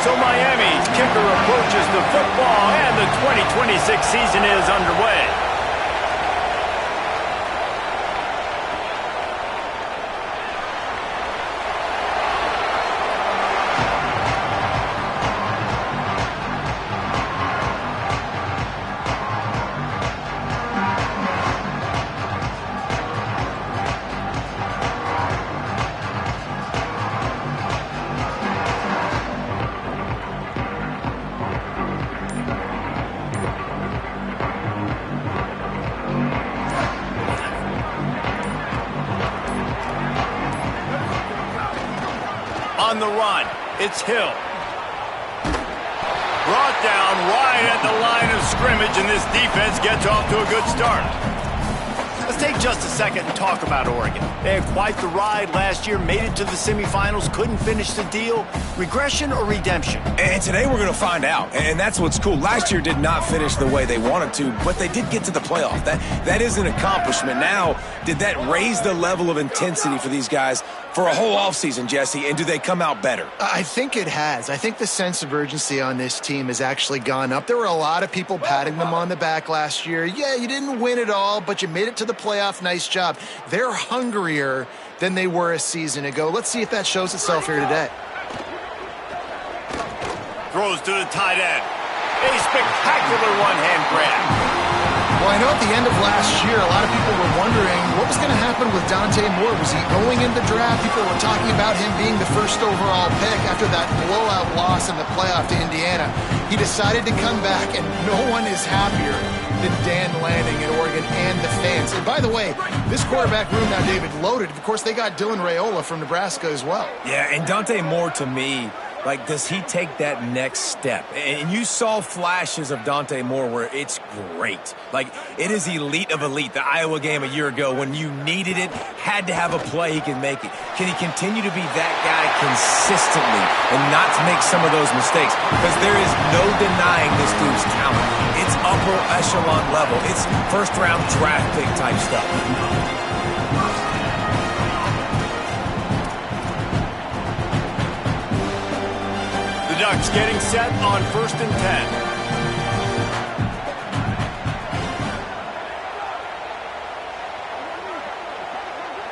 So Miami's kicker approaches the football, and the 2026 season is underway. On the run, it's Hill. Brought down right at the line of scrimmage, and this defense gets off to a good start. Let's take just a second and talk about Oregon. They had quite the ride last year, made it to the semifinals, couldn't finish the deal. Regression or redemption? And today we're going to find out, and that's what's cool. Last year did not finish the way they wanted to, but they did get to the playoff. That is an accomplishment. Now, did that raise the level of intensity for these guys for a whole offseason, Jesse, and do they come out better? I think it has. I think the sense of urgency on this team has actually gone up. There were a lot of people patting them on the back last year. Yeah, you didn't win it all, but you made it to the playoff. Nice job. They're hungrier than they were a season ago. Let's see if that shows itself here today. Throws to the tight end. A spectacular one-hand grab. Well, I know at the end of last year, a lot of people were wondering what was going to happen with Ncaa. Was he going in the draft? People were talking about him being the first overall pick after that blowout loss in the playoff to Indiana. He decided to come back, and no one is happier than Dan Lanning at Oregon and the fans. And by the way, this quarterback room now, David, loaded. Of course, they got Dylan Raiola from Nebraska as well. Yeah, and Dante Moore, to me, like, does he take that next step? And you saw flashes of Dante Moore where it's great. Like, it is elite of elite. The Iowa game a year ago, when you needed it, had to have a play, he can make it. Can he continue to be that guy consistently and not to make some of those mistakes? Because there is no denying this dude's talent. It's upper echelon level. It's first-round draft pick type stuff. The Ducks getting set on 1st and 10.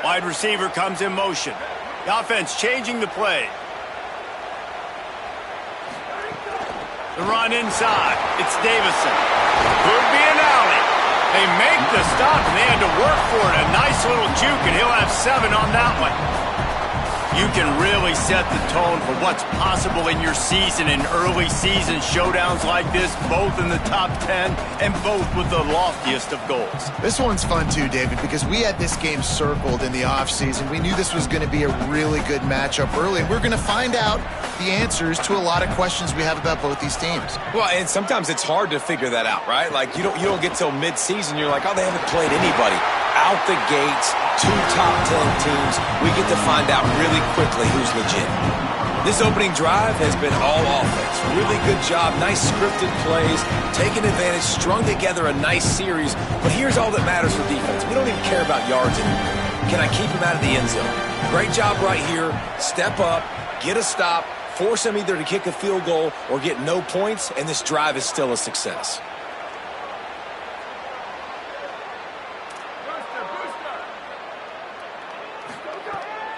Wide receiver comes in motion. The offense changing the play. The run inside. It's Davison. Could be an alley. They make the stop, and they had to work for it. A nice little juke, and he'll have 7 on that one. You can really set the tone for what's possible in your season in early season showdowns like this, both in the top 10 and both with the loftiest of goals. This one's fun too, David, because we had this game circled in the offseason. We knew this was going to be a really good matchup early, and we're going to find out the answers to a lot of questions we have about both these teams. Well, and sometimes it's hard to figure that out, right? Like, you don't get till mid-season, you're like, oh, they haven't played anybody. Out the gates, 2 top 10 teams, we get to find out really quickly who's legit. This opening drive has been all offense. Really good job, nice scripted plays, taking advantage, strung together a nice series. But here's all that matters for defense. We don't even care about yards anymore. Can I keep him out of the end zone? Great job right here. Step up, get a stop, force him either to kick a field goal or get no points, and this drive is still a success.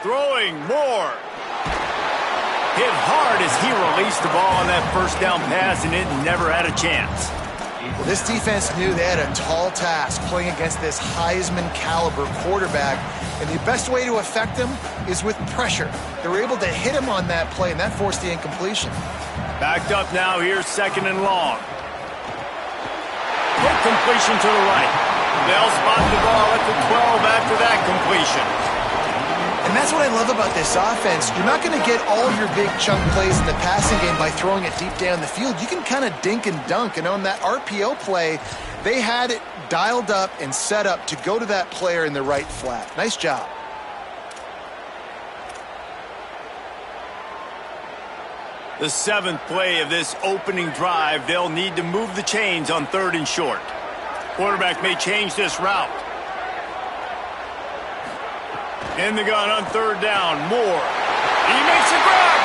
Throwing more. Hit hard as he released the ball on that first down pass, and it never had a chance. Well, this defense knew they had a tall task playing against this Heisman caliber quarterback, and the best way to affect him is with pressure. They were able to hit him on that play, and that forced the incompletion. Backed up now here, 2nd and long. Quick completion to the right. They'll spot the ball at the 12 after that completion. And that's what I love about this offense. You're not going to get all your big chunk plays in the passing game by throwing it deep down the field. You can kind of dink and dunk. And on that RPO play, they had it dialed up and set up to go to that player in the right flat. Nice job. The 7th play of this opening drive, they'll need to move the chains on 3rd and short. Quarterback may change this route. In the gun on 3rd down, Moore. He makes a grab,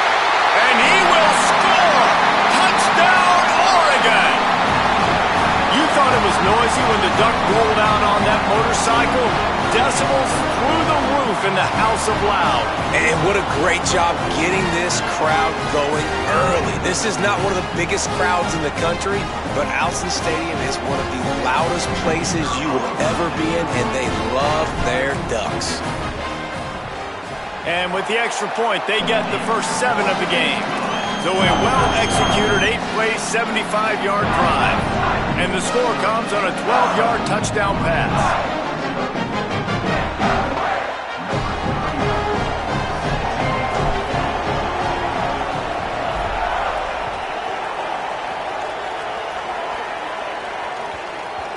and he will score. motorcycle, decibels through the roof in the House of Loud. And what a great job getting this crowd going early. This is not one of the biggest crowds in the country, but Alson Stadium is one of the loudest places you will ever be in, and they love their Ducks. And with the extra point, they get the first 7 of the game. So a well-executed 8-play, 75-yard drive. And the score comes on a 12-yard touchdown pass.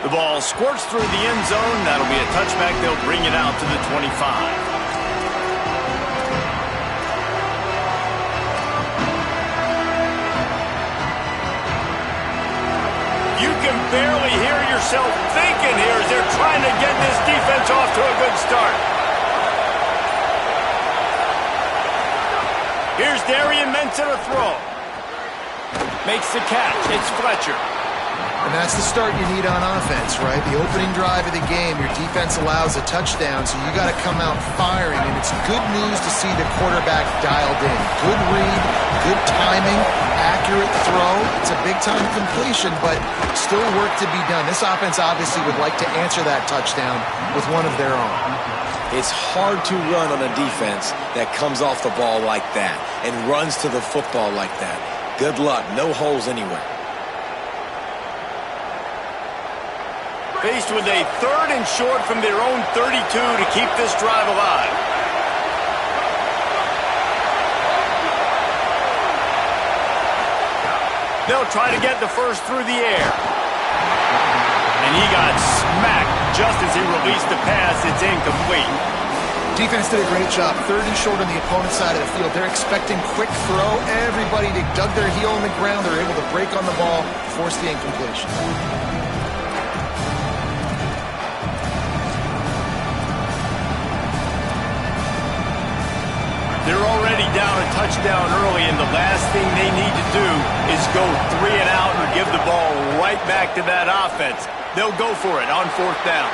The ball squirts through the end zone. That'll be a touchback. They'll bring it out to the 25. You can barely hear yourself thinking here as they're trying to get this defense off to a good start. Here's Darian Mensa to throw. Makes the catch. It's Fletcher. And that's the start you need on offense, right? The opening drive of the game, your defense allows a touchdown, so you got to come out firing, and it's good news to see the quarterback dialed in. Good read, good timing, accurate throw. It's a big-time completion, but still work to be done. This offense obviously would like to answer that touchdown with one of their own. It's hard to run on a defense that comes off the ball like that and runs to the football like that. Good luck. No holes anywhere. Faced with a 3rd and short from their own 32 to keep this drive alive. They'll try to get the first through the air. And he got smacked just as he released the pass. It's incomplete. Defense did a great job. 3rd and short on the opponent's side of the field. They're expecting quick throw. Everybody dug their heel in the ground. They're able to break on the ball, force the incompletion. They're already down a touchdown early, and the last thing they need to do is go 3 and out or give the ball right back to that offense. They'll go for it on 4th down.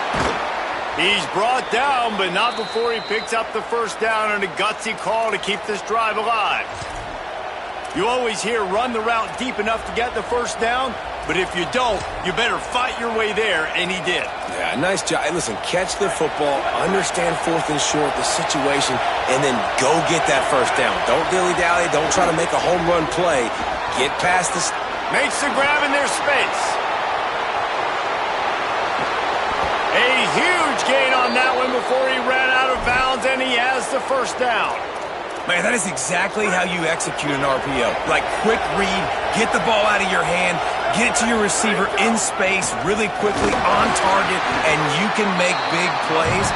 He's brought down, but not before he picks up the first down and a gutsy call to keep this drive alive. You always hear run the route deep enough to get the first down, but if you don't, you better fight your way there, and he did. Yeah, nice job. Hey, listen, catch the football, understand 4th and short, the situation, and then go get that first down. Don't dilly-dally. Don't try to make a home run play. Get past the... Makes the grab in their space. A huge gain on that one before he ran out of bounds, and he has the first down. Man, that is exactly how you execute an RPO. Like, quick read, get the ball out of your hand, get it to your receiver in space really quickly, on target, and you can make big plays.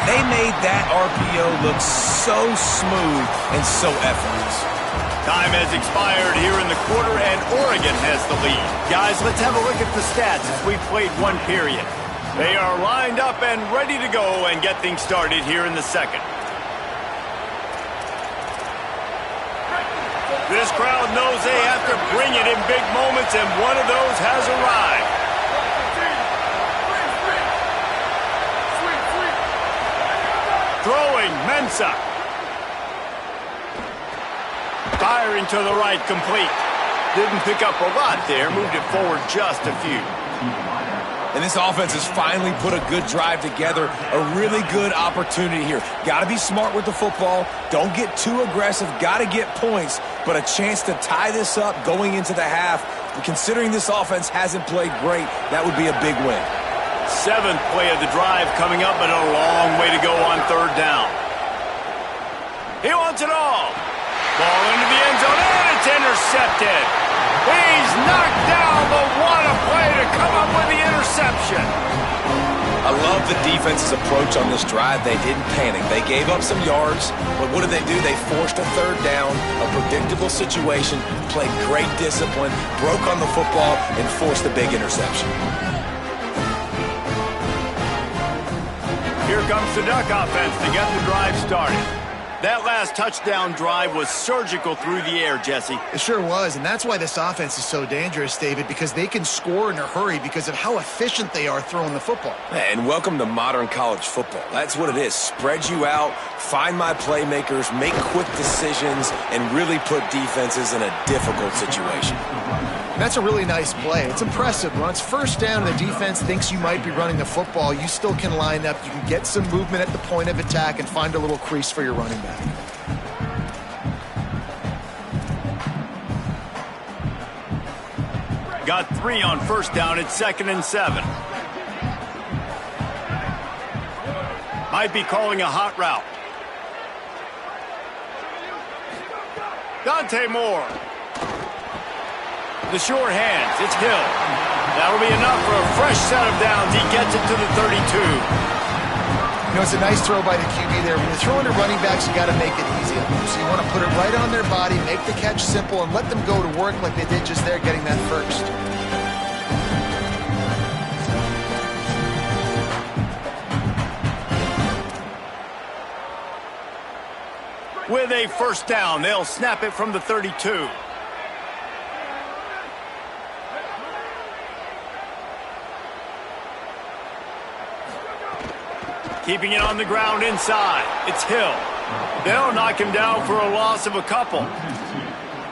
They made that RPO look so smooth and so effortless. Time has expired here in the quarter, and Oregon has the lead. Guys, let's have a look at the stats as we've played 1 period. They are lined up and ready to go and get things started here in the second. This crowd knows they have to bring it in big moments, and one of those has arrived. Throwing, Mensah. Firing to the right, complete. Didn't pick up a lot there, moved it forward just a few. And this offense has finally put a good drive together, a really good opportunity here. Got to be smart with the football. Don't get too aggressive. Got to get points, but a chance to tie this up going into the half. Considering this offense hasn't played great, that would be a big win. 7th play of the drive coming up, but a long way to go on 3rd down. He wants it all. Ball into the end zone, and it's intercepted. He's knocked down, but what a play to come up with the interception. I love the defense's approach on this drive. They didn't panic. They gave up some yards, but what did they do? They forced a 3rd down, a predictable situation, played great discipline, broke on the football, and forced a big interception. Here comes the Duck offense to get the drive started. That last touchdown drive was surgical through the air, Jesse. It sure was, and that's why this offense is so dangerous, David, because they can score in a hurry because of how efficient they are throwing the football. And welcome to modern college football. That's what it is. Spread you out, find my playmakers, make quick decisions, and really put defenses in a difficult situation. That's a really nice play. It's impressive. When it's first down and the defense thinks you might be running the football, you still can line up. You can get some movement at the point of attack and find a little crease for your running back. Got 3 on first down. It's 2nd and 7. Might be calling a hot route. Dante Moore. The short hands. It's Hill. That'll be enough for a fresh set of downs. He gets it to the 32. You know, it's a nice throw by the QB there. When you're throwing to running backs, you got to make it easy on them. So you want to put it right on their body, make the catch simple, and let them go to work like they did just there, getting that first. With a first down, they'll snap it from the 32. Keeping it on the ground inside. It's Hill. They'll knock him down for a loss of a couple.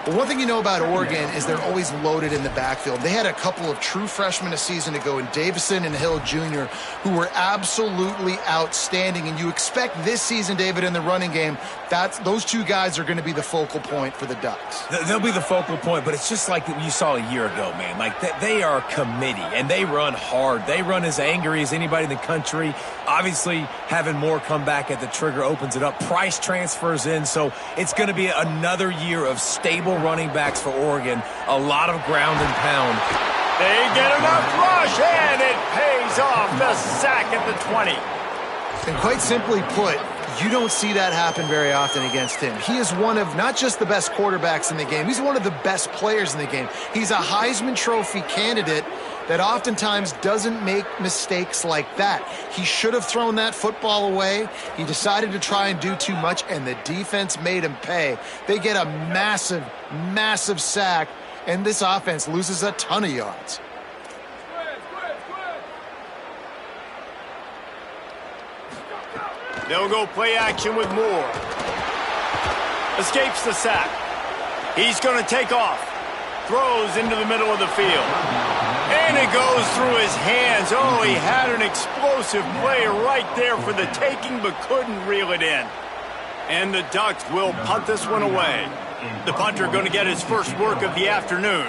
But one thing you know about Oregon is they're always loaded in the backfield. They had a couple of true freshmen a season ago in Davison and Hill Jr., who were absolutely outstanding. And you expect this season, David, in the running game, those two guys are going to be the focal point for the Ducks. They'll be the focal point, but it's just like you saw a year ago, man. Like, they are a committee, and they run hard. They run as angry as anybody in the country. Obviously, having Moore come back at the trigger opens it up. Price transfers in, so it's going to be another year of stable running backs for Oregon. A lot of ground and pound. They get enough rush, and it pays off. The sack at the 20. And quite simply put, you don't see that happen very often against him. He is one of not just the best quarterbacks in the game, he's one of the best players in the game. He's a Heisman Trophy candidate that oftentimes doesn't make mistakes like that. He should have thrown that football away. He decided to try and do too much, and the defense made him pay. They get a massive, massive sack, and this offense loses a ton of yards. They'll go play action with Moore. Escapes the sack. He's going to take off. Throws into the middle of the field. And it goes through his hands. Oh, he had an explosive play right there for the taking, but couldn't reel it in. And the Ducks will punt this one away. The punter going to get his first work of the afternoon.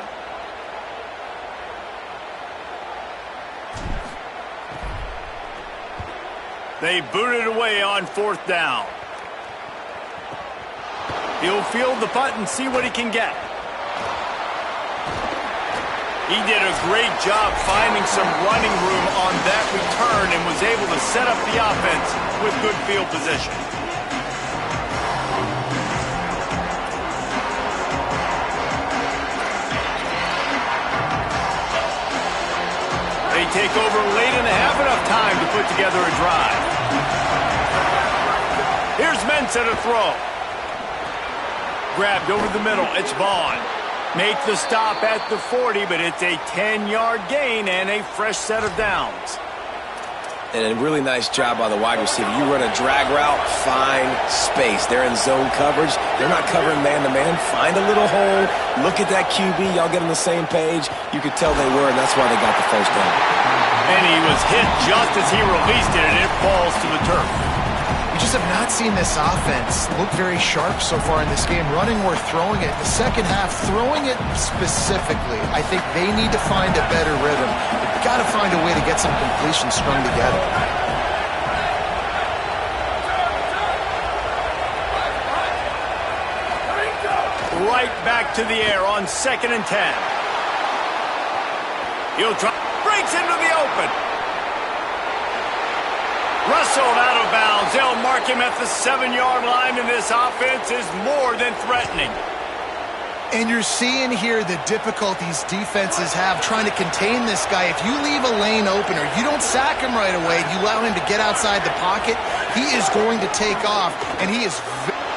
They boot it away on 4th down. He'll field the punt and see what he can get. He did a great job finding some running room on that return and was able to set up the offense with good field position. They take over late and have enough time to put together a drive. Here's Ncaa to throw. Grabbed over the middle. It's Vaughn. Make the stop at the 40, but it's a 10-yard gain and a fresh set of downs. And a really nice job by the wide receiver. You run a drag route, find space. They're in zone coverage. They're not covering man-to-man. Find a little hole. Look at that QB. Y'all get on the same page. You could tell they were, and that's why they got the first down. And he was hit just as he released it, and it falls to the turf. We just have not seen this offense look very sharp so far in this game, running or throwing it. The second half, throwing it specifically, I think they need to find a better rhythm. They've got to find a way to get some completions strung together. Right back to the air on 2nd and 10. He'll try, breaks into the open. Wrestled out of bounds. They'll mark him at the 7-yard line, and this offense is more than threatening. And you're seeing here the difficulties defenses have trying to contain this guy. If you leave a lane open or you don't sack him right away, you allow him to get outside the pocket, he is going to take off, and he is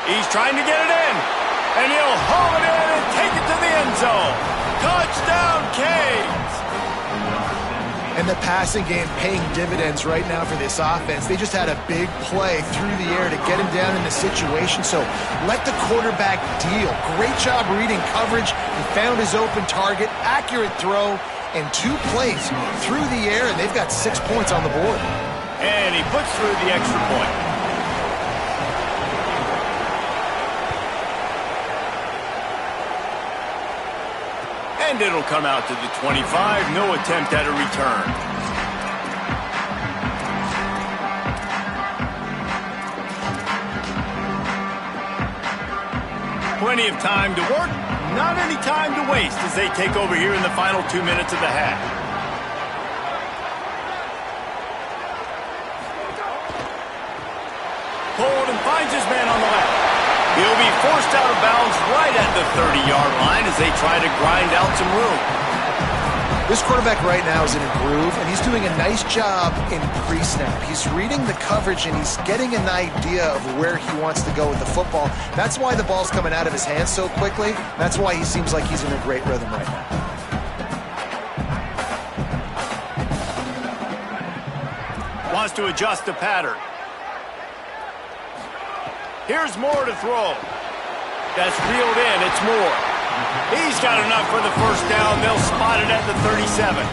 He's trying to get it in. And he'll haul it in and take it to the end zone. Touchdown, Canes! And the passing game paying dividends right now for this offense. They just had a big play through the air to get him down in the situation. So let the quarterback deal. Great job reading coverage. He found his open target, accurate throw, and 2 plays through the air, and they've got 6 points on the board. And he puts through the extra point. And it'll come out to the 25. No attempt at a return. Plenty of time to work. Not any time to waste as they take over here in the final 2 minutes of the half. Hold and finds his man on the left. He'll be forced out of bounds right at the 30-yard line as they try to grind out some room. This quarterback right now is in a groove, and he's doing a nice job in pre-snap. He's reading the coverage, and he's getting an idea of where he wants to go with the football. That's why the ball's coming out of his hands so quickly. That's why he seems like he's in a great rhythm right now. Wants to adjust the pattern. Here's Moore to throw. That's reeled in. It's Moore. He's got enough for the first down. They'll spot it at the 37.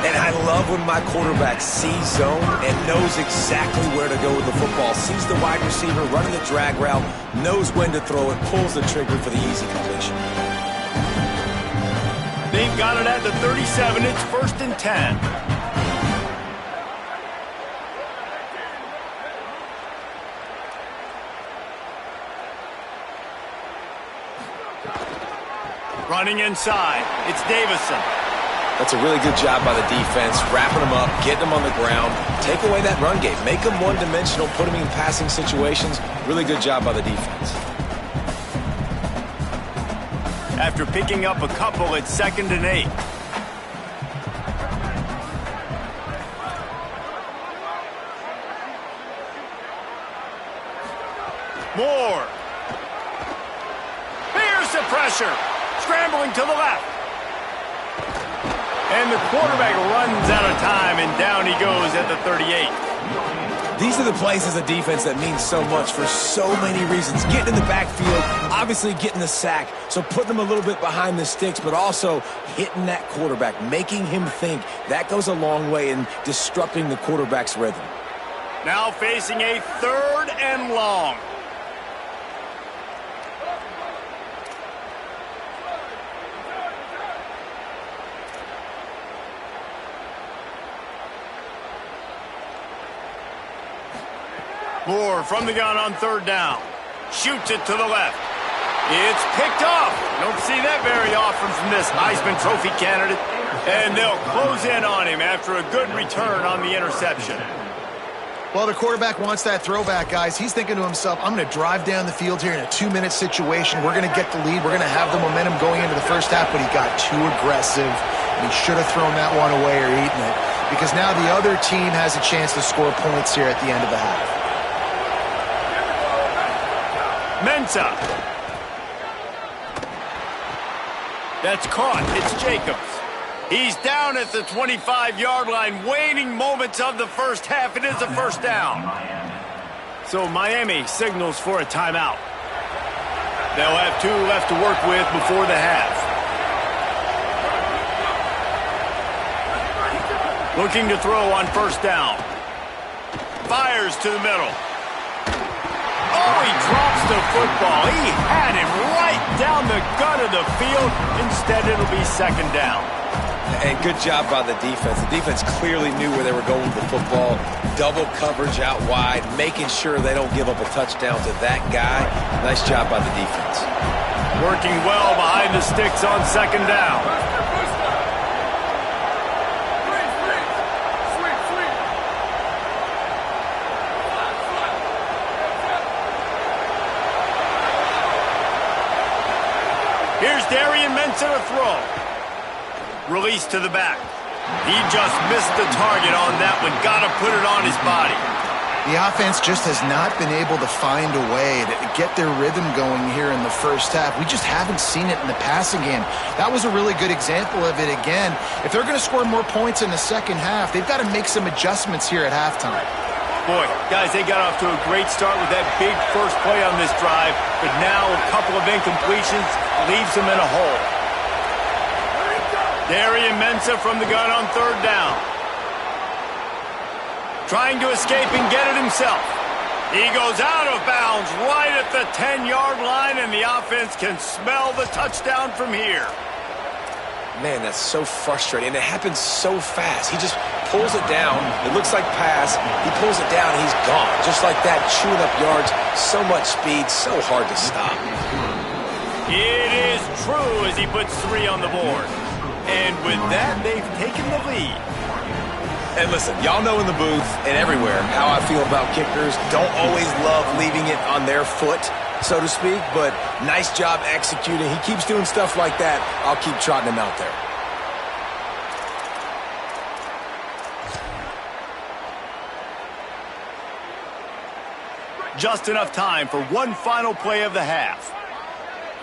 And I love when my quarterback sees zone and knows exactly where to go with the football. Sees the wide receiver running the drag route, knows when to throw it, pulls the trigger for the easy completion. They've got it at the 37. It's 1st and 10. Running inside, it's Davison. That's a really good job by the defense, wrapping them up, getting them on the ground. Take away that run game. Make them one-dimensional, put them in passing situations. Really good job by the defense. After picking up a couple, it's 2nd and 8. Moore. Here's the pressure. Scrambling to the left. And the quarterback runs out of time, and down he goes at the 38. These are the plays as a defense that mean so much for so many reasons. Getting in the backfield, obviously getting the sack, so putting them a little bit behind the sticks, but also hitting that quarterback, making him think. That goes a long way in disrupting the quarterback's rhythm. Now facing a 3rd and long. Moore from the gun on 3rd down. Shoots it to the left. It's picked off. Don't see that very often from this Heisman Trophy candidate. And they'll close in on him after a good return on the interception. Well, the quarterback wants that throwback, guys. He's thinking to himself, I'm going to drive down the field here in a 2-minute situation. We're going to get the lead. We're going to have the momentum going into the first half, but he got too aggressive, and he should have thrown that one away or eaten it, because now the other team has a chance to score points here at the end of the half. Ncaa. That's caught. It's Jacobs. He's down at the 25-yard line, waning moments of the first half. It is a 1st down. So Miami signals for a timeout. They'll have 2 left to work with before the half. Looking to throw on 1st down. Fires to the middle. Oh, he drops the football. He had him right down the gut of the field. Instead, it'll be 2nd down. And good job by the defense. The defense clearly knew where they were going with the football. Double coverage out wide, making sure they don't give up a touchdown to that guy. Nice job by the defense. Working well behind the sticks on 2nd down. Here's Darian Ncaa to throw. Release to the back. He just missed the target on that one. Got to put it on his body. The offense just has not been able to find a way to get their rhythm going here in the first half. We just haven't seen it in the passing game. That was a really good example of it again. If they're going to score more points in the second half, they've got to make some adjustments here at halftime. Boy, guys, they got off to a great start with that big first play on this drive, but now a couple of incompletions leaves them in a hole. Ncaa from the gun on third down. Trying to escape and get it himself. He goes out of bounds right at the 10-yard line, and the offense can smell the touchdown from here. Man, that's so frustrating, and it happens so fast. He just pulls it down. It looks like pass. He pulls it down, and he's gone. Just like that, chewing up yards. So much speed, so hard to stop. It is true as he puts 3 on the board. And with that, they've taken the lead. And listen, y'all know in the booth and everywhere how I feel about kickers. Don't always love leaving it on their foot, so to speak, but nice job executing. He keeps doing stuff like that. I'll keep trotting him out there. Just enough time for one final play of the half.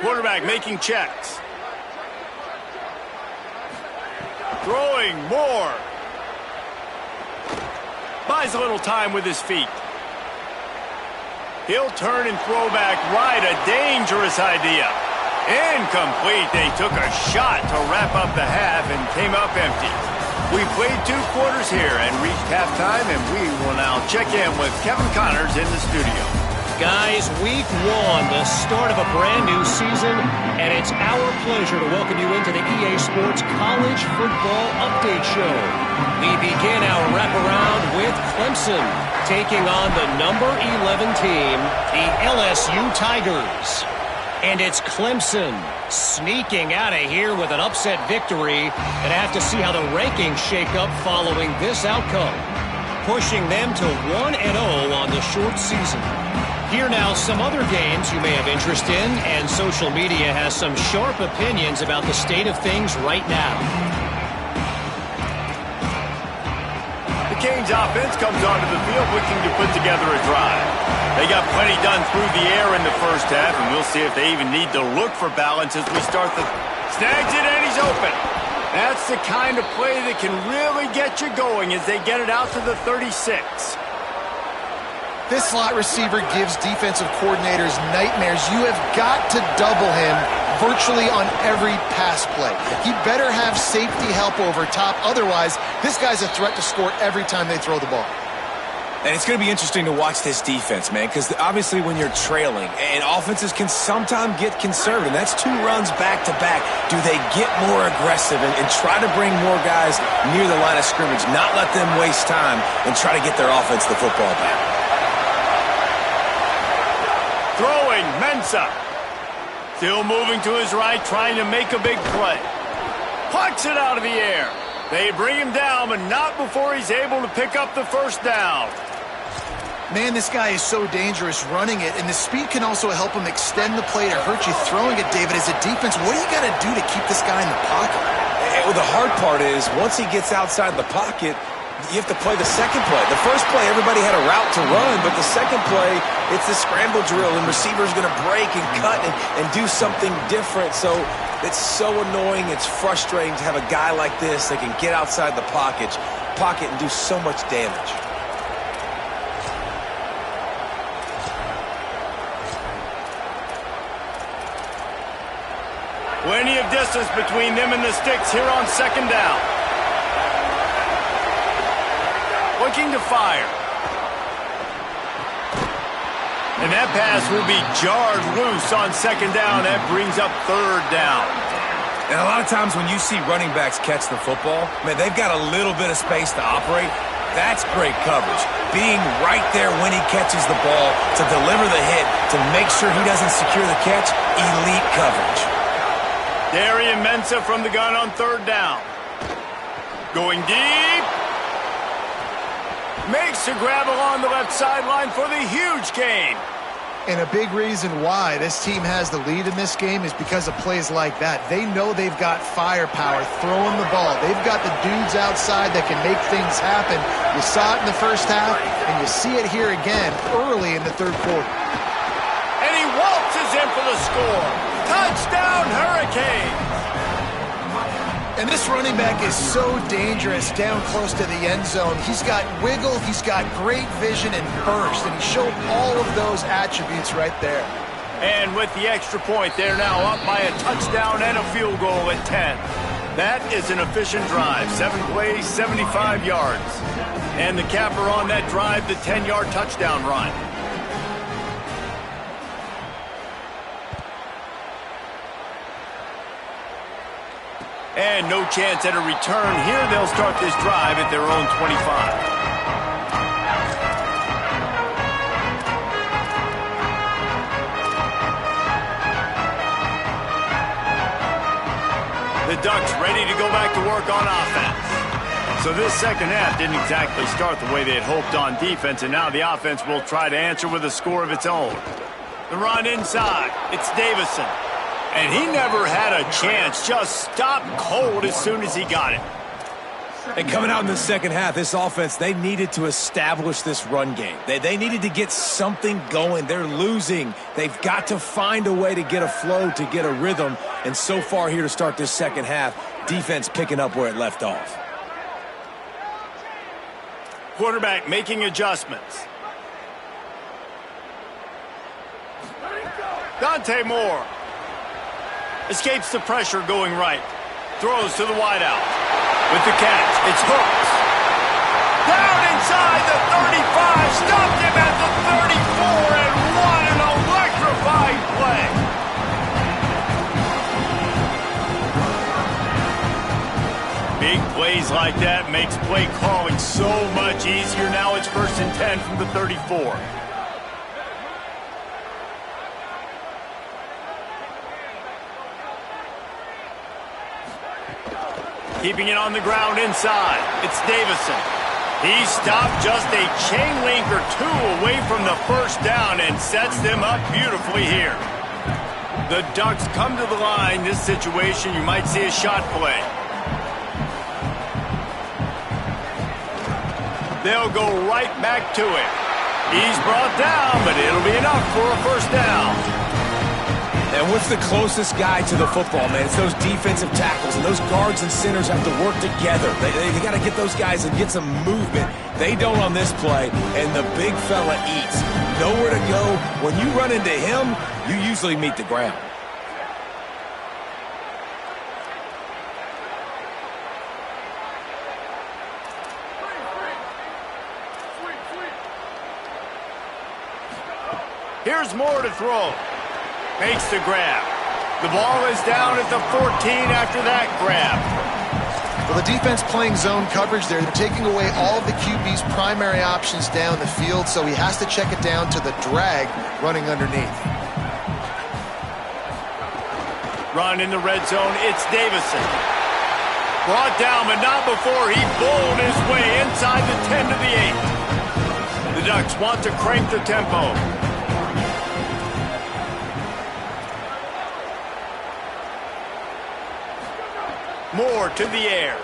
Quarterback making checks. Throwing more. Buys a little time with his feet. He'll turn and throw back right. A dangerous idea. Incomplete. They took a shot to wrap up the half and came up empty. We played 2 quarters here and reached halftime, and we will now check in with Kevin Connors in the studio. Guys, week 1, the start of a brand new season, and it's our pleasure to welcome you into the EA Sports College Football Update Show. We begin our wraparound with Clemson taking on the number 11 team, the LSU Tigers. And it's Clemson sneaking out of here with an upset victory, and have to see how the rankings shake up following this outcome, pushing them to 1-0 on the short season. Here now some other games you may have interest in, and social media has some sharp opinions about the state of things right now. The Canes offense comes onto the field looking to put together a drive. They got plenty done through the air in the first half, and we'll see if they even need to look for balance as we start the... Snags it, and he's open. That's the kind of play that can really get you going as they get it out to the 36. This slot receiver gives defensive coordinators nightmares. You have got to double him virtually on every pass play. He better have safety help over top. Otherwise, this guy's a threat to score every time they throw the ball. And it's going to be interesting to watch this defense, man, because obviously when you're trailing, and offenses can sometimes get conservative. That's 2 runs back-to-back. Do they get more aggressive and try to bring more guys near the line of scrimmage, not let them waste time, and try to get their offense the football back? Throwing, Ncaa. Still moving to his right, trying to make a big play. Plucks it out of the air. They bring him down, but not before he's able to pick up the first down. Man, this guy is so dangerous running it, and the speed can also help him extend the play to hurt you throwing it, David. As a defense, what do you got to do to keep this guy in the pocket? Well, the hard part is once he gets outside the pocket, you have to play the second play. The first play, everybody had a route to run, but the second play, it's the scramble drill, and receivers going to break and cut and do something different. So it's so annoying. It's frustrating to have a guy like this that can get outside the pocket and do so much damage. Plenty of distance between them and the sticks here on second down. Looking to fire. And that pass will be jarred loose on second down. That brings up third down. And a lot of times when you see running backs catch the football, man, they've got a little bit of space to operate. That's great coverage. Being right there when he catches the ball to deliver the hit, to make sure he doesn't secure the catch, elite coverage. Ncaa from the gun on third down. Going deep. Makes a grab along the left sideline for the huge gain. And a big reason why this team has the lead in this game is because of plays like that. They know they've got firepower throwing the ball. They've got the dudes outside that can make things happen. You saw it in the first half, and you see it here again early in the third quarter. And he waltzes in for the score. Touchdown, Hurricanes! And this running back is so dangerous down close to the end zone. He's got wiggle, he's got great vision and burst, and he showed all of those attributes right there. And with the extra point, they're now up by a touchdown and a field goal at 10. That is an efficient drive. 7 plays, 75 yards. And the capper on that drive, the 10-yard touchdown run. And no chance at a return here. They'll start this drive at their own 25. The Ducks ready to go back to work on offense. So this second half didn't exactly start the way they had hoped on defense, and now the offense will try to answer with a score of its own. The run inside. It's Davison. And he never had a chance. Just stopped cold as soon as he got it. And coming out in the second half, this offense, they needed to establish this run game. They needed to get something going. They're losing. They've got to find a way to get a flow, to get a rhythm. And so far here to start this second half, defense picking up where it left off. Quarterback making adjustments. Dante Moore. Escapes the pressure going right. Throws to the wideout. With the catch, it's Hooks. Down inside the 35. Stopped him at the 34. And what an electrifying play. Big plays like that makes play calling so much easier. Now it's 1st and 10 from the 34. Keeping it on the ground inside. It's Davison. He stopped just a chain link or two away from the first down and sets them up beautifully here. The Ducks come to the line. This situation, you might see a shot play. They'll go right back to it. He's brought down, but it'll be enough for a first down. And what's the closest guy to the football, man? It's those defensive tackles, and those guards and centers have to work together. They got to get those guys and get some movement. They don't on this play, and the big fella eats. Nowhere to go. When you run into him, you usually meet the ground. Here's Moore to throw. Makes the grab. The ball is down at the 14 after that grab. Well, the defense playing zone coverage there. They're taking away all of the QB's primary options down the field, so he has to check it down to the drag running underneath. Run in the red zone. It's Davison. Brought down, but not before he bowled his way inside the 10 to the 8. The Ducks want to crank the tempo. Moore to the air.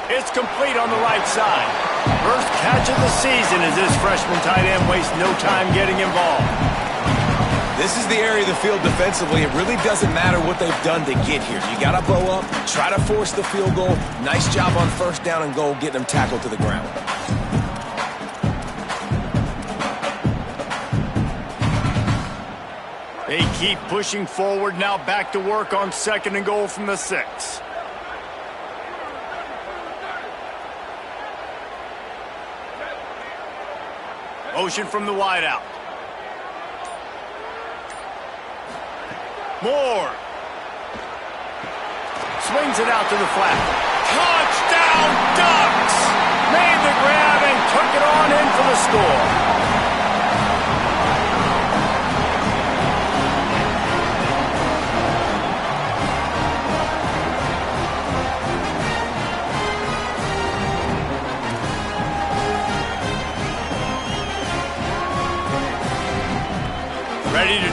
It's complete on the right side. First catch of the season as this freshman tight end wastes no time getting involved. This is the area of the field defensively. It really doesn't matter what they've done to get here. You got to bow up, try to force the field goal. Nice job on first down and goal, getting them tackled to the ground. They keep pushing forward, now back to work on 2nd and goal from the 6. Motion from the wideout. Moore. Swings it out to the flat. Touchdown, Ducks! Made the grab and took it on in for the score.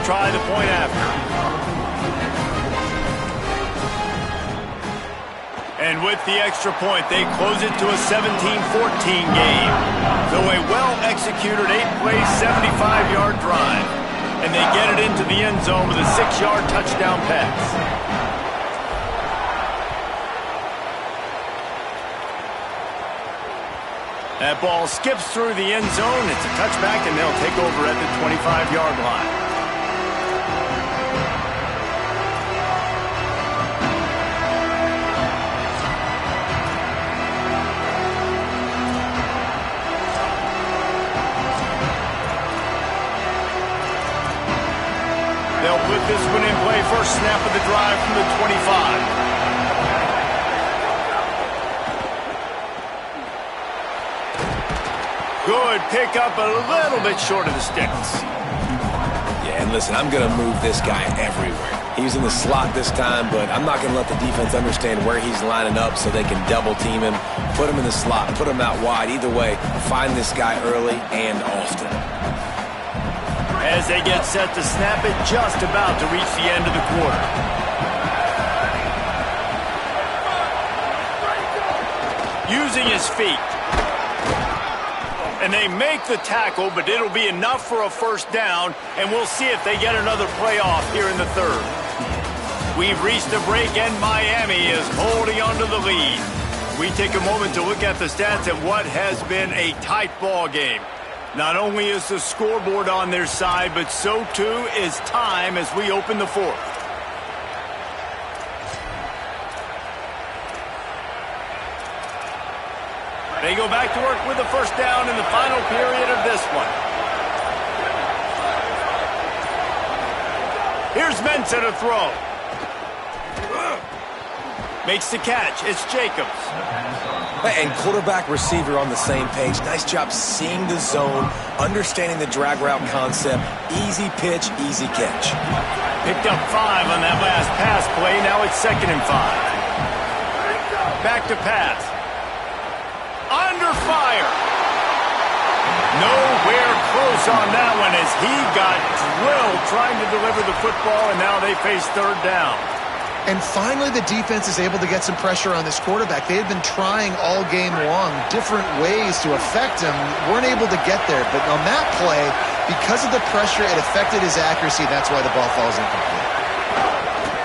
try the point after. And with the extra point, they close it to a 17-14 game. So a well-executed 8-play, 75-yard drive. And they get it into the end zone with a 6-yard touchdown pass. That ball skips through the end zone. It's a touchback, and they'll take over at the 25-yard line. They'll put this one in play. First snap of the drive from the 25. Good pick up, a little bit short of the sticks. Yeah, and listen, I'm going to move this guy everywhere. He's in the slot this time, but I'm not going to let the defense understand where he's lining up so they can double team him, put him in the slot, put him out wide. Either way, find this guy early and often. As they get set to snap it, just about to reach the end of the quarter. Using his feet. And they make the tackle, but it'll be enough for a first down, and we'll see if they get another playoff here in the third. We've reached a break, and Miami is holding on to the lead. We take a moment to look at the stats of what has been a tight ball game. Not only is the scoreboard on their side, but so too is time as we open the fourth. They go back to work with the first down in the final period of this one. Here's Ncaa to throw. Makes the catch. It's Jacobs. And quarterback receiver on the same page. Nice job seeing the zone, understanding the drag route concept. Easy pitch, easy catch. Picked up 5 on that last pass play. Now it's 2nd and 5. Back to pass. Under fire. Nowhere close on that one as he got drilled trying to deliver the football, and now they face third down. And finally, the defense is able to get some pressure on this quarterback. They had been trying all game long different ways to affect him. Weren't able to get there. But on that play, because of the pressure, it affected his accuracy. That's why the ball falls incomplete.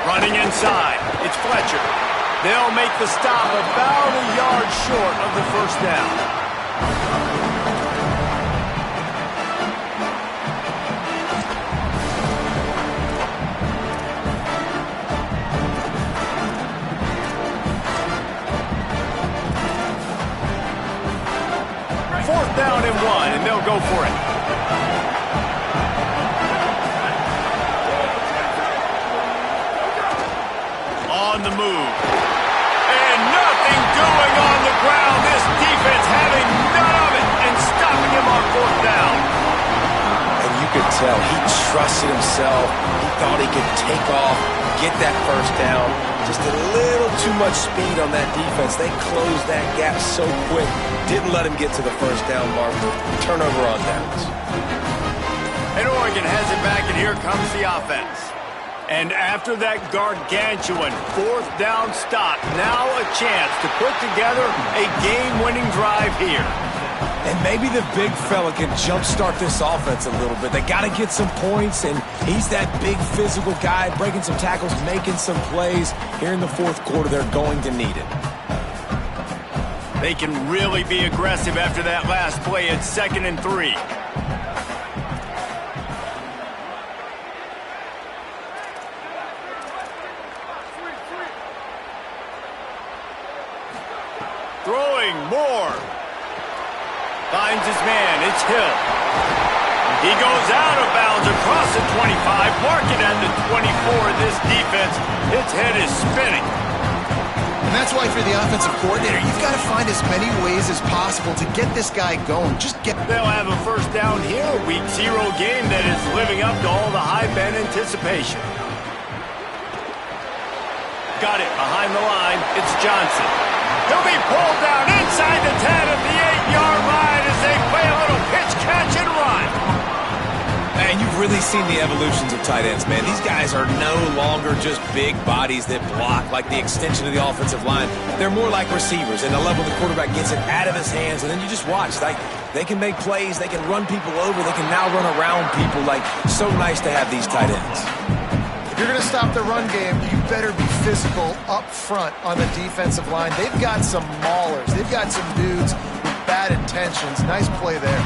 Running inside. It's Fletcher. They'll make the stop about a yard short of the first down. Fourth down and 1, and they'll go for it. On the move. And nothing doing on the ground. This defense having none of it and stopping him on fourth down. And you could tell he trusted himself. He thought he could take off, get that first down. Just a little too much speed on that defense. They closed that gap so quick. Didn't let him get to the first down marker. Turnover on downs. And Oregon has it back, and here comes the offense. And after that gargantuan fourth down stop, now a chance to put together a game-winning drive here. And maybe the big fella can jumpstart this offense a little bit. They got to get some points, and he's that big physical guy, breaking some tackles, making some plays. Here in the fourth quarter, they're going to need it. They can really be aggressive after that last play. It's 2nd and 3. Throwing more. Finds his man. It's Hill. He goes out of bounds across the 25. Mark it at the 24. This defense, its head is spinning. And that's why for the offensive coordinator, you've got to find as many ways as possible to get this guy going. Just get... They'll have a first down here. A Week 0 game that is living up to all the hype and anticipation. Got it behind the line. It's Johnson. He'll be pulled down inside the 10 at the 8-yard line as they play a little pitch, catch, and run. And you've We've really seen the evolutions of tight ends, man. These guys are no longer just big bodies that block like the extension of the offensive line. They're more like receivers, and the level the quarterback gets it out of his hands, and then you just watch. Like, they can make plays, they can run people over, they can now run around people. Like, so nice to have these tight ends. If you're going to stop the run game, you better be physical up front on the defensive line. They've got some maulers. They've got some dudes with bad intentions. Nice play there.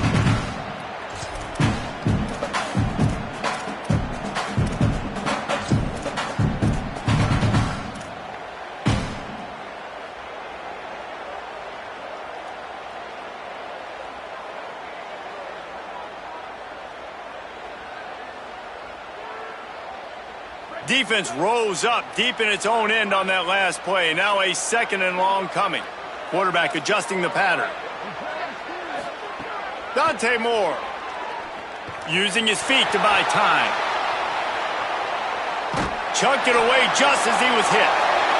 Defense rose up deep in its own end on that last play. Now a 2nd and long coming. Quarterback adjusting the pattern. Ncaa Moore using his feet to buy time. Chucked it away just as he was hit.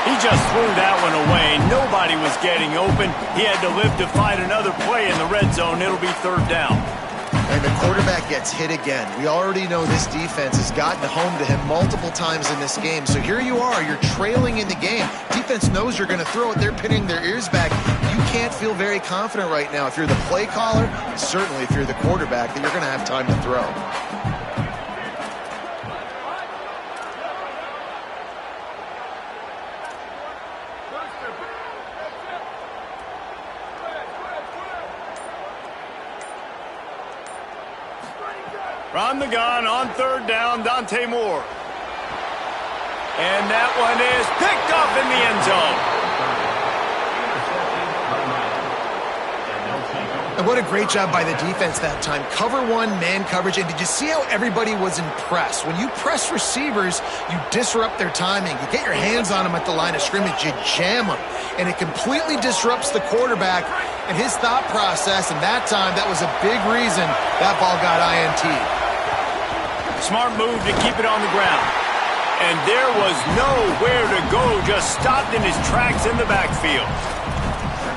He just threw that one away. Nobody was getting open. He had to live to fight another play in the red zone. It'll be 3rd down. And the quarterback gets hit again. We already know this defense has gotten home to him multiple times in this game. So here you are. You're trailing in the game. Defense knows you're going to throw it. They're pinning their ears back. You can't feel very confident right now if you're the play caller, and certainly if you're the quarterback, that you're going to have time to throw. From the gun on 3rd down, Ncaa Moore. And that one is picked off in the end zone. And what a great job by the defense that time. Cover 1, man coverage. And did you see how everybody was impressed? When you press receivers, you disrupt their timing. You get your hands on them at the line of scrimmage. You jam them. And it completely disrupts the quarterback and his thought process. And that time, that was a big reason that ball got INT. Smart move to keep it on the ground. And there was nowhere to go, just stopped in his tracks in the backfield.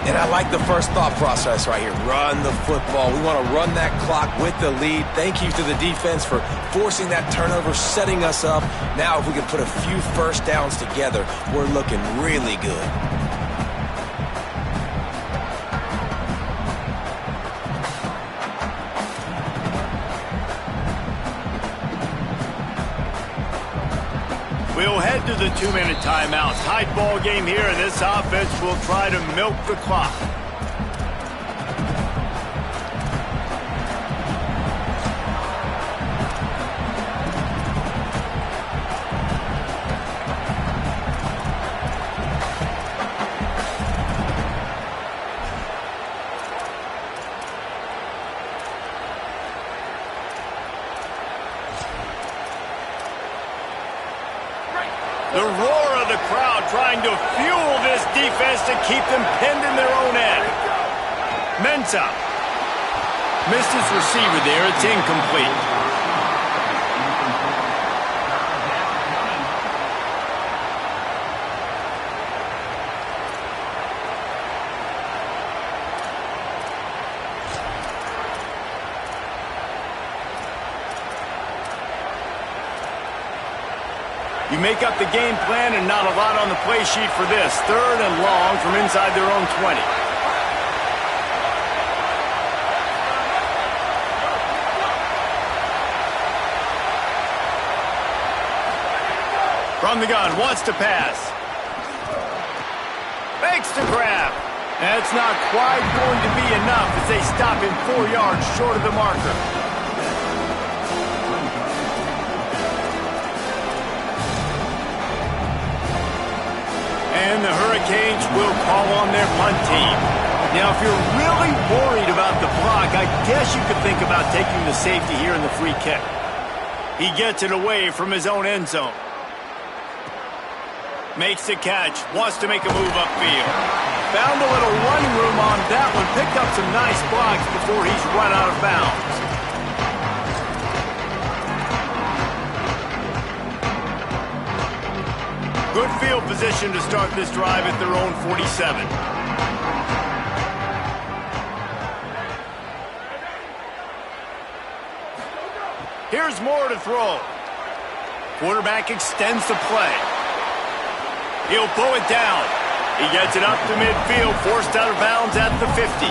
And I like the first thought process right here. Run the football. We want to run that clock with the lead. Thank you to the defense for forcing that turnover, setting us up. Now if we can put a few first downs together, we're looking really good. We'll head to the 2-minute timeout. Tight ball game here, and this offense will try to milk the clock. The roar of the crowd trying to fuel this defense to keep them pinned in their own end. Ncaa missed his receiver there. It's incomplete. You make up the game plan and not a lot on the play sheet for this. 3rd and long from inside their own 20. From the gun, wants to pass. Makes the grab. That's not quite going to be enough as they stop him 4 yards short of the marker. And the Hurricanes will call on their punt team. Now, if you're really worried about the block, I guess you could think about taking the safety here in the free kick. He gets it away from his own end zone. Makes the catch, wants to make a move upfield. Found a little running room on that one, picked up some nice blocks before he's run out of bounds. Good field position to start this drive at their own 47. Here's Moore to throw. Quarterback extends the play. He'll pull it down. He gets it up to midfield, forced out of bounds at the 50.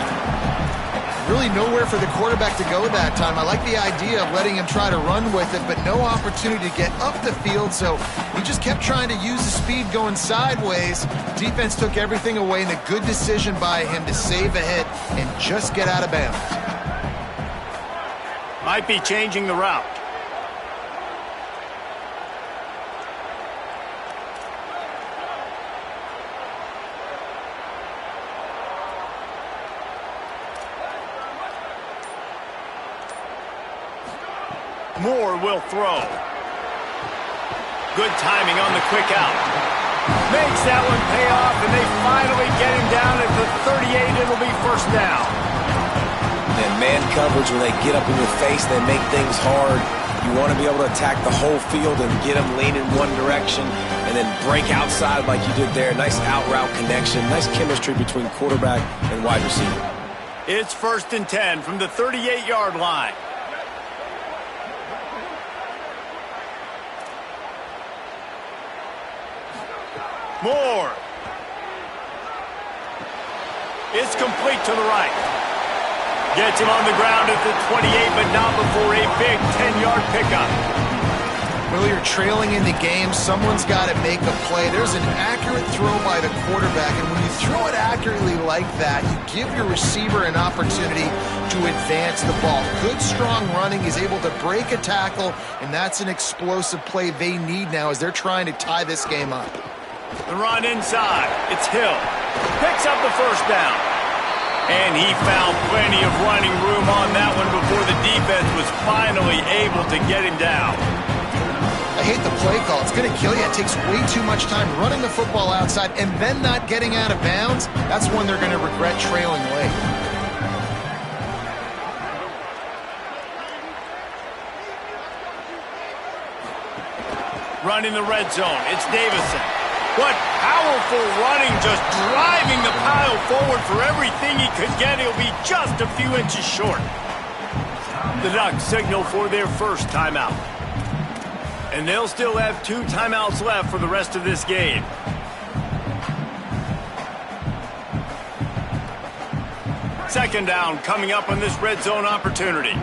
Really nowhere for the quarterback to go that time. I like the idea of letting him try to run with it, but no opportunity to get up the field, so he just kept trying to use the speed going sideways. Defense took everything away, and a good decision by him to save a hit and just get out of bounds. Might be changing the route. Moore will throw. Good timing on the quick out. Makes that one pay off, and they finally get him down at the 38. It'll be first down. And man coverage, when they get up in your face, they make things hard. You want to be able to attack the whole field and get them leaning one direction and then break outside like you did there. Nice out route connection. Nice chemistry between quarterback and wide receiver. It's 1st and 10 from the 38-yard line. Moore. It's complete to the right. Gets him on the ground at the 28, but not before a big 10-yard pickup. Well, you're trailing in the game. Someone's got to make a play. There's an accurate throw by the quarterback, and when you throw it accurately like that, you give your receiver an opportunity to advance the ball. Good, strong running. He's able to break a tackle, and that's an explosive play they need now as they're trying to tie this game up. The run inside. It's Hill. Picks up the first down. And he found plenty of running room on that one before the defense was finally able to get him down. I hate the play call. It's going to kill you. It takes way too much time running the football outside and then not getting out of bounds. That's when they're going to regret trailing late. Run in the red zone. It's Davison. What powerful running, just driving the pile forward for everything he could get. He'll be just a few inches short. The Ducks signal for their first timeout. And they'll still have 2 timeouts left for the rest of this game. Second down coming up on this red zone opportunity.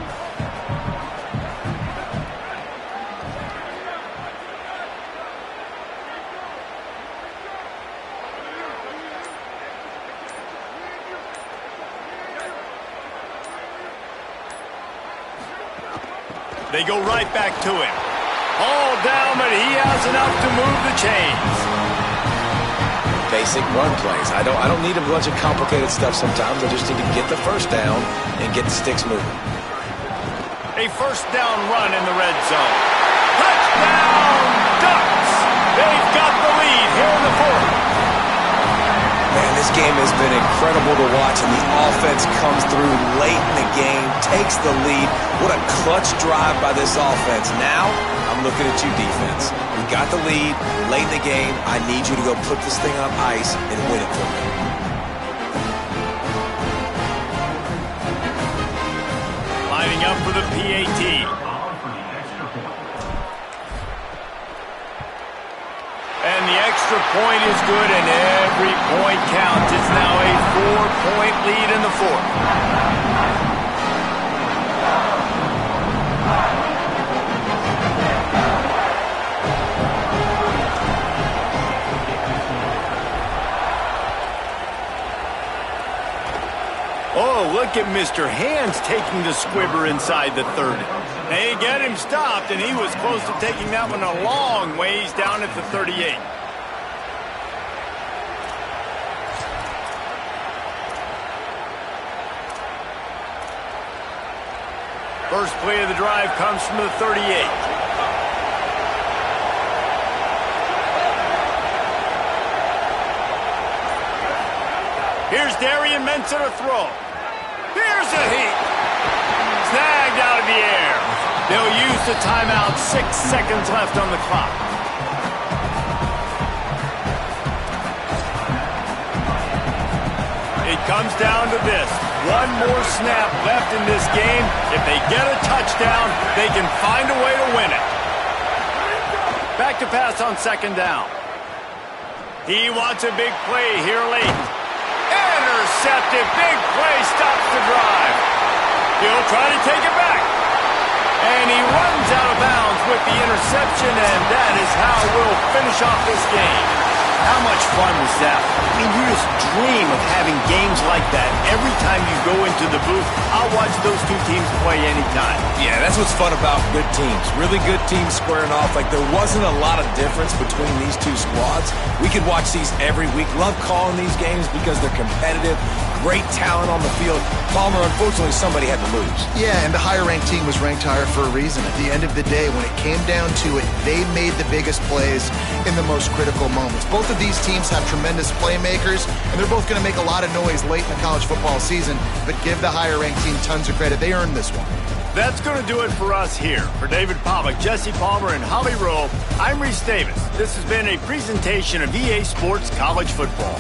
They go right back to him. All down, but he has enough to move the chains. Basic run plays. I don't need a bunch of complicated stuff sometimes. I just need to get the first down and get the sticks moving. A first down run in the red zone. Touchdown, Ducks! They've got the lead here in the fourth. Man, this game has been incredible to watch, and the offense comes through late in the game, takes the lead. What a clutch drive by this offense. Now, I'm looking at you, defense. We got the lead late in the game. I need you to go put this thing on ice and win it for me. Lining up for the PAT. And the extra point is good, and every point counts. It's now a 4-point lead in the fourth. Oh, look at Mr. Hands taking the squibber inside the 30. They get him stopped, and he was close to taking that one a long ways down at the 38. First play of the drive comes from the 38. Here's Darian Mensah to throw. Here's a heat. Snagged out of the air. They'll use the timeout. 6 seconds left on the clock. It comes down to this. one more snap left in this game. If they get a touchdown, they can find a way to win it. Back to pass on second down. He wants a big play here late. Intercepted. Big play stops the drive. He'll try to take it back. And he runs out of bounds with the interception, and that is how we'll finish off this game. How much fun was that? I mean, you just dream of having games like that. Every time you go into the booth, I'll watch those two teams play anytime. Yeah, that's what's fun about good teams. Really good teams squaring off. Like, there wasn't a lot of difference between these two squads. We could watch these every week. Love calling these games because they're competitive. Great talent on the field. Palmer, unfortunately, somebody had to lose. Yeah, and the higher-ranked team was ranked higher for a reason. At the end of the day, when it came down to it, they made the biggest plays in the most critical moments. Both of these teams have tremendous playmakers, and they're both going to make a lot of noise late in the college football season, but give the higher-ranked team tons of credit. They earned this one. That's going to do it for us here. For David Pollack, Jesse Palmer, and Holly Rowe, I'm Reese Davis. This has been a presentation of EA Sports College Football.